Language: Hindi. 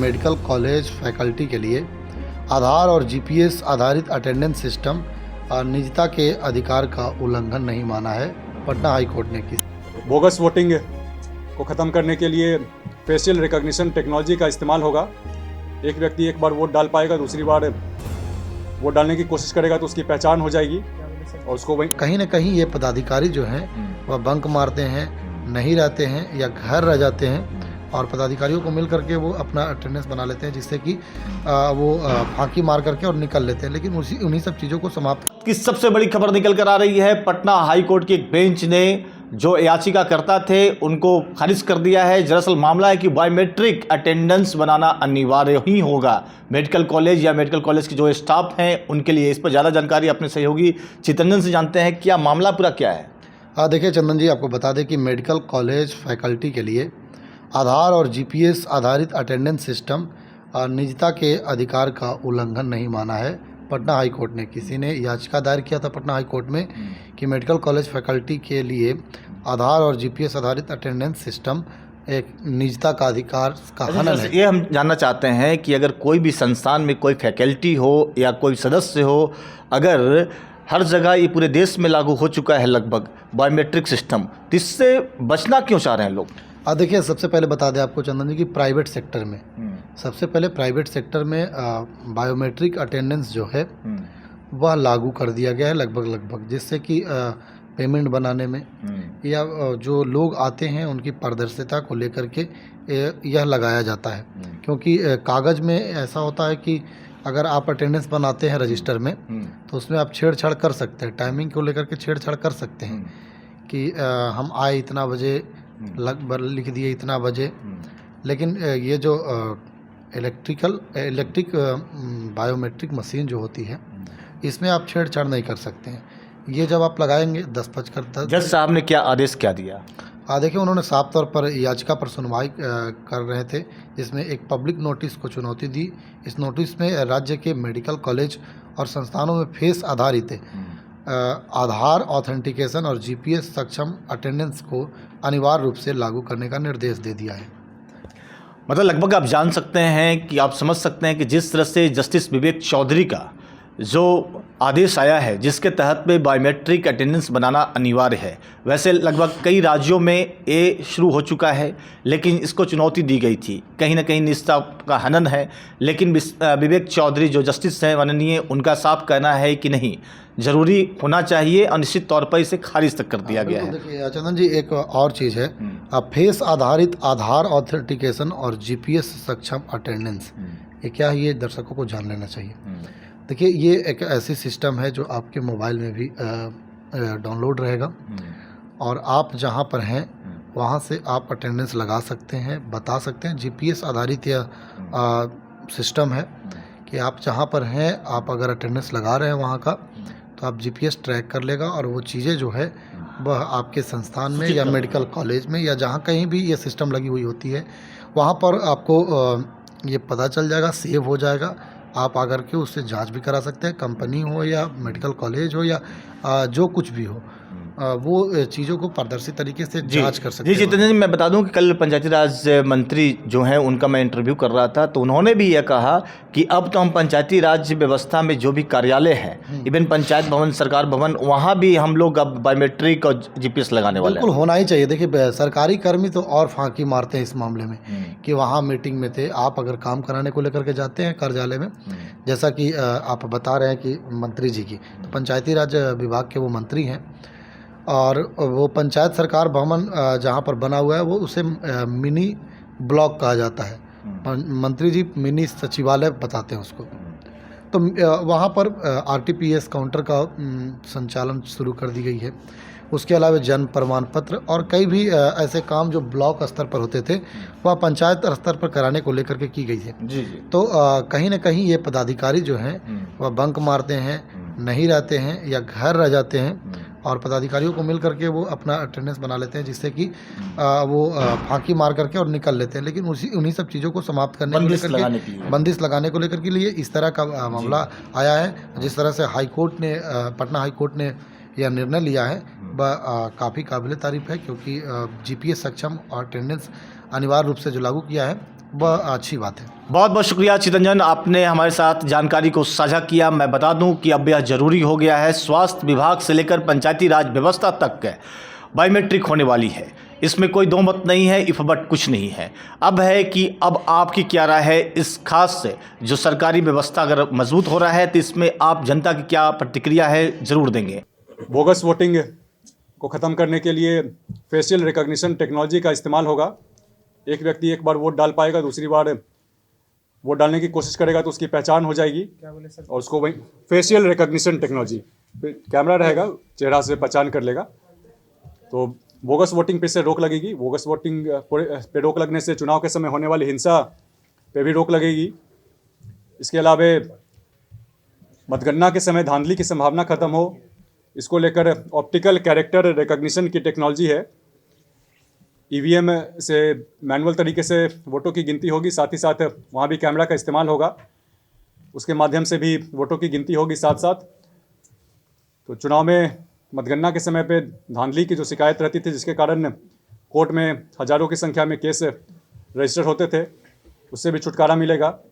मेडिकल कॉलेज फैकल्टी के लिए आधार और जीपीएस आधारित अटेंडेंस सिस्टम और निजता के अधिकार का उल्लंघन नहीं माना है। पटना हाई कोर्ट ने बोगस वोटिंग को ख़त्म करने के लिए फेशियल रिकॉग्निशन टेक्नोलॉजी का इस्तेमाल होगा। एक व्यक्ति एक बार वोट डाल पाएगा, दूसरी बार वोट डालने की कोशिश करेगा तो उसकी पहचान हो जाएगी और उसको कहीं ना कहीं ये पदाधिकारी जो हैं वह बंक मारते हैं, नहीं रहते हैं या घर रह जाते हैं और पदाधिकारियों को मिल करके वो अपना अटेंडेंस बना लेते हैं, जिससे कि वो फांकी मार करके और निकल लेते हैं। लेकिन उन्हीं सब चीज़ों को समाप्त की सबसे बड़ी खबर निकल कर आ रही है। पटना हाई कोर्ट की एक बेंच ने जो याचिकाकर्ता थे उनको खारिज कर दिया है। दरअसल मामला है कि बायोमेट्रिक अटेंडेंस बनाना अनिवार्य ही होगा मेडिकल कॉलेज या मेडिकल कॉलेज के जो स्टाफ हैं उनके लिए। इस पर ज़्यादा जानकारी अपने सहयोगी चितरंजन से जानते हैं। क्या मामला पूरा क्या है? देखिए चंदन जी, आपको बता दें कि मेडिकल कॉलेज फैकल्टी के लिए आधार और जीपीएस आधारित अटेंडेंस सिस्टम और निजता के अधिकार का उल्लंघन नहीं माना है। पटना हाई कोर्ट ने, किसी ने याचिका दायर किया था पटना हाई कोर्ट में कि मेडिकल कॉलेज फैकल्टी के लिए आधार और जीपीएस आधारित अटेंडेंस सिस्टम एक निजता का अधिकार का हनन है। ये हम जानना चाहते हैं कि अगर कोई भी संस्थान में कोई फैकल्टी हो या कोई सदस्य हो, अगर हर जगह ये पूरे देश में लागू हो चुका है लगभग बायोमेट्रिक सिस्टम, तो इससे बचना क्यों चाह रहे हैं लोग? देखिए, सबसे पहले बता दें आपको चंदन जी कि प्राइवेट सेक्टर में सबसे पहले प्राइवेट सेक्टर में बायोमेट्रिक अटेंडेंस जो है वह लागू कर दिया गया है लगभग, जिससे कि पेमेंट बनाने में या जो लोग आते हैं उनकी पारदर्शिता को लेकर के यह लगाया जाता है। क्योंकि कागज़ में ऐसा होता है कि अगर आप अटेंडेंस बनाते हैं रजिस्टर में तो उसमें आप छेड़छाड़ कर सकते हैं, टाइमिंग को लेकर के छेड़छाड़ कर सकते हैं कि हम आए इतना बजे, लगभग लिख दिए इतना बजे। लेकिन ये जो इलेक्ट्रिक बायोमेट्रिक मशीन जो होती है इसमें आप छेड़छाड़ नहीं कर सकते हैं। ये जब आप लगाएंगे 10:10। जज साहब ने क्या आदेश क्या दिया? देखिए, उन्होंने साफ तौर पर याचिका पर सुनवाई कर रहे थे, जिसमें एक पब्लिक नोटिस को चुनौती दी। इस नोटिस में राज्य के मेडिकल कॉलेज और संस्थानों में फेस आधारित आधार ऑथेंटिकेशन और जीपीएस सक्षम अटेंडेंस को अनिवार्य रूप से लागू करने का निर्देश दे दिया है। मतलब लगभग आप जान सकते हैं कि आप समझ सकते हैं कि जिस तरह से जस्टिस विवेक चौधरी का जो आदेश आया है जिसके तहत में बायोमेट्रिक अटेंडेंस बनाना अनिवार्य है, वैसे लगभग कई राज्यों में ये शुरू हो चुका है, लेकिन इसको चुनौती दी गई थी। कहीं ना कहीं निजता का हनन है। लेकिन विवेक चौधरी जो जस्टिस हैं माननीय, उनका साफ कहना है कि नहीं, ज़रूरी होना चाहिए और निश्चित तौर पर इसे खारिज तक कर दिया गया है। देखिए चंदन जी, एक और चीज़ है, फेस आधारित आधार ऑथेंटिकेशन और जीपीएस सक्षम अटेंडेंस, ये क्या है, ये दर्शकों को जान लेना चाहिए। देखिए, ये एक ऐसी सिस्टम है जो आपके मोबाइल में भी डाउनलोड रहेगा और आप जहाँ पर हैं वहाँ से आप अटेंडेंस लगा सकते हैं, बता सकते हैं। जीपीएस आधारित यह सिस्टम है कि आप जहाँ पर हैं, आप अगर अटेंडेंस लगा रहे हैं वहाँ का, तो आप जीपीएस ट्रैक कर लेगा और वो चीज़ें जो है वह आपके संस्थान में या मेडिकल कॉलेज में या जहाँ कहीं भी ये सिस्टम लगी हुई होती है वहाँ पर आपको ये पता चल जाएगा, सेव हो जाएगा। आप आकर के उससे जांच भी करा सकते हैं, कंपनी हो या मेडिकल कॉलेज हो या जो कुछ भी हो, वो चीज़ों को पारदर्शी तरीके से जांच कर सकते हैं। जी चितरंजन जी, मैं बता दूं कि कल पंचायती राज मंत्री जो हैं उनका मैं इंटरव्यू कर रहा था, तो उन्होंने भी यह कहा कि अब तो हम पंचायती राज व्यवस्था में जो भी कार्यालय हैं, इवन पंचायत भवन, सरकार भवन, वहाँ भी हम लोग अब बायोमेट्रिक और जीपीएस लगाने वाले हैं। बिल्कुल होना ही चाहिए। देखिए, सरकारी कर्मी तो और फांकी मारते हैं इस मामले में कि वहाँ मीटिंग में थे। आप अगर काम कराने को लेकर के जाते हैं कार्यालय में, जैसा कि आप बता रहे हैं कि मंत्री जी की, तो पंचायती राज विभाग के वो मंत्री हैं और वो पंचायत सरकार भवन जहाँ पर बना हुआ है वो उसे मिनी ब्लॉक कहा जाता है। मंत्री जी मिनी सचिवालय बताते हैं उसको। तो वहाँ पर आरटीपीएस काउंटर का संचालन शुरू कर दी गई है। उसके अलावा जन्म प्रमाण पत्र और कई भी ऐसे काम जो ब्लॉक स्तर पर होते थे वह पंचायत स्तर पर कराने को लेकर के की गई है। जी। तो कहीं ना कहीं ये पदाधिकारी जो हैं वह बंक मारते हैं, नहीं रहते हैं या घर रह जाते हैं और पदाधिकारियों को मिल करके वो अपना अटेंडेंस बना लेते हैं, जिससे कि वो फांकी मार करके और निकल लेते हैं। लेकिन उन्हीं सब चीज़ों को समाप्त करने को लेकर के, बंदिश लगाने को लेकर के लिए इस तरह का मामला आया है। जिस तरह से हाईकोर्ट ने, पटना हाईकोर्ट ने यह निर्णय लिया है वह काफ़ी काबिल तारीफ है, क्योंकि जीपीएस सक्षम और अटेंडेंस अनिवार्य रूप से जो लागू किया है वह अच्छी बात है। बहुत बहुत शुक्रिया चितरंजन, आपने हमारे साथ जानकारी को साझा किया। मैं बता दूं कि अब यह जरूरी हो गया है, स्वास्थ्य विभाग से लेकर पंचायती राज व्यवस्था तक बायोमेट्रिक होने वाली है, इसमें कोई दो मत नहीं है, इफ बट कुछ नहीं है। अब है कि अब आपकी क्या राय है इस खास से जो सरकारी व्यवस्था अगर मजबूत हो रहा है तो इसमें आप जनता की क्या प्रतिक्रिया है ज़रूर देंगे। बोगस वोटिंग को ख़त्म करने के लिए फेशियल रिकॉग्निशन टेक्नोलॉजी का इस्तेमाल होगा। एक व्यक्ति एक बार वोट डाल पाएगा, दूसरी बार वोट डालने की कोशिश करेगा तो उसकी पहचान हो जाएगी। क्या बोले सर? और उसको वही फेशियल रिकॉग्निशन टेक्नोलॉजी, कैमरा रहेगा, चेहरा से पहचान कर लेगा, तो बोगस वोटिंग पे से रोक लगेगी। बोगस वोटिंग पे रोक लगने से चुनाव के समय होने वाली हिंसा पे भी रोक लगेगी। इसके अलावा मतगणना के समय धांधली की संभावना खत्म हो, इसको लेकर ऑप्टिकल कैरेक्टर रिकॉग्निशन की टेक्नोलॉजी है। ईवीएम से मैनुअल तरीके से वोटों की गिनती होगी, साथ ही साथ वहाँ भी कैमरा का इस्तेमाल होगा, उसके माध्यम से भी वोटों की गिनती होगी साथ साथ। तो चुनाव में मतगणना के समय पे धांधली की जो शिकायत रहती थी, जिसके कारण कोर्ट में हज़ारों की संख्या में केस रजिस्टर होते थे, उससे भी छुटकारा मिलेगा।